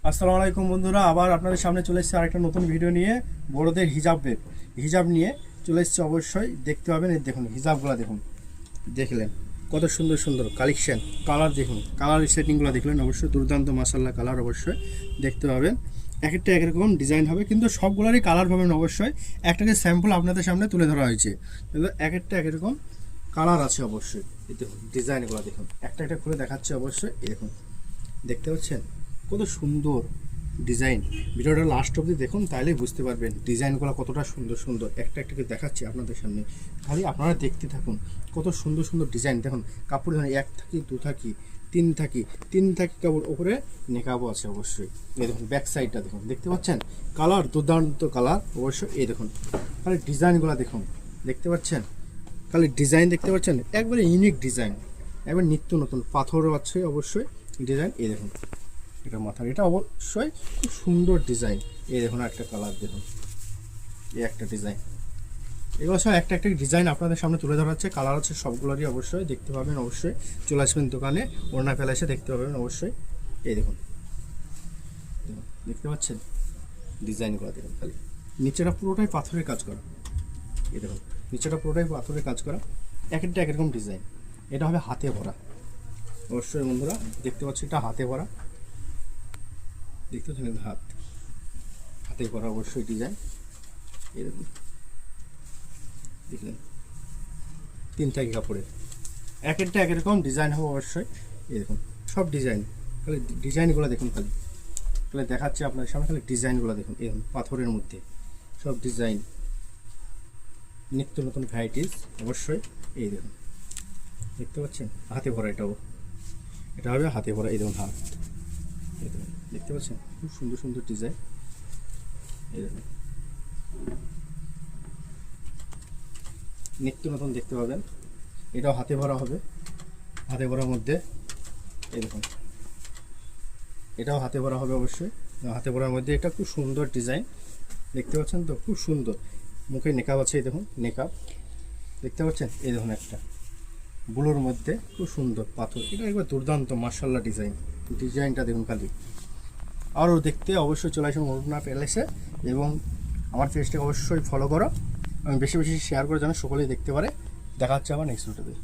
আসসালামু আলাইকুম বন্ধুরা, আবার আপনাদের সামনে চলে এসেছি আরেকটা নতুন ভিডিও নিয়ে। বড়দের হিজাব নিয়ে চলে এসেছি। অবশ্যই দেখতে পাবেন। এই দেখুন হিজাবগুলো দেখুন, দেখলেন কত সুন্দর সুন্দর কালেকশন, কালার দেখুন, কালার সেটিংগুলো দেখলেন, অবশ্যই দুর্দান্ত মাশাআল্লাহ কালার। অবশ্যই দেখতে পাবেন, এক একটা এক রকম ডিজাইন হবে, কিন্তু সবগুলোরই কালার পাবেন। অবশ্যই একটাকে স্যাম্পল আপনাদের সামনে তুলে ধরা হয়েছে, কিন্তু এক একটা এক রকম কালার আছে। অবশ্যই এই দেখুন ডিজাইনগুলো দেখুন, একটা একটা খুলে দেখাচ্ছে। অবশ্যই এই দেখুন, দেখতে পাচ্ছেন কত সুন্দর ডিজাইন। ভিডিওটা লাস্ট অবধি দেখুন, তাহলেই বুঝতে পারবেন ডিজাইনগুলো কতটা সুন্দর সুন্দর। একটা একটাকে দেখাচ্ছি আপনাদের সামনে, খালি আপনারা দেখতে থাকুন। কত সুন্দর সুন্দর ডিজাইন দেখুন। কাপড় ধরুন এক থাকি, দু থাকি, তিন থাকি কাপড়, ওপরে নেকাবও আছে। অবশ্যই এই দেখুন ব্যাক সাইডটা দেখুন, দেখতে পাচ্ছেন কালার, দুর্দান্ত কালার। অবশ্যই এই দেখুন খালি ডিজাইনগুলো দেখুন, দেখতে পাচ্ছেন খালি ডিজাইন দেখতে পাচ্ছেন, একবারে ইউনিক ডিজাইন, একবার নিত্য নতুন পাথরও আছে। অবশ্যই ডিজাইন এই দেখুন, এটা মাথার, এটা অবশ্যই খুব সুন্দর ডিজাইন। এই দেখুন একটা কালার দেখুন, এই একটা ডিজাইন। এগুলো সব একটা একটা ডিজাইন আপনাদের সামনে তুলে ধরা হচ্ছে। কালার আছে সবগুলোরই, অবশ্যই দেখতে পাবেন। অবশ্যই চলে আসবেন দোকানে, ওড়না ফেলা এসে দেখতে পাবেন। অবশ্যই এই দেখুন, দেখতে পাচ্ছেন ডিজাইনগুলো দেখুন, খালি নিচেটা পুরোটাই পাথরের কাজ করা। এই দেখুন নিচেটা পুরোটাই পাথরের কাজ করা, এক একটা একরকম ডিজাইন। এটা হবে হাতে ভরা। অবশ্যই বন্ধুরা দেখতে পাচ্ছি, এটা হাতে ভরা, দেখতে পাচ্ছেন হাতে করা অবশ্যই ডিজাইন। এরকম দেখলেন তিন থাকি কাপড়ের, এক একটা এক রকম ডিজাইন হবে। অবশ্যই এই দেখুন সব ডিজাইন, খালি ডিজাইনগুলো দেখুন, খালি খালি দেখাচ্ছে আপনার সামনে, খালি ডিজাইনগুলো দেখুন। এরকম পাথরের মধ্যে সব ডিজাইন, নিত্য নতুন ভ্যারাইটিস। অবশ্যই এই দেখুন, দেখতে পাচ্ছেন হাতে ভরা, এটা হবে হাতে ভরা। এই দেখুন হাত, এই দেখুন দেখতে পাচ্ছেন খুব সুন্দর সুন্দর ডিজাইন। এই দেখুন নিত্য নতুন দেখতে পাবেন। এটাও হাতে ভরা হবে, হাতে ভরার মধ্যে এই দেখুন, এটাও হাতে ভরা হবে। অবশ্যই হাতে ভরার মধ্যে এটা খুব সুন্দর ডিজাইন, দেখতে পাচ্ছেন তো, খুব সুন্দর। মুখে নেকাব আছে, এই দেখুন নেকাব দেখতে পাচ্ছেন। এই দেখুন একটা ব্লুর মধ্যে খুব সুন্দর পাথর, এটা একবার দুর্দান্ত মাশাআল্লাহ ডিজাইন। ডিজাইনটা দেখুন খালি। আরও দেখতে অবশ্যই চলে আসুন ওড়না প্যালেসে, এবং আমার পেজটাকে অবশ্যই ফলো করো, আমি বেশি বেশি শেয়ার করে যেন সকলেই দেখতে পারে। দেখা হচ্ছে আবার নেক্সট ভিডিওতে।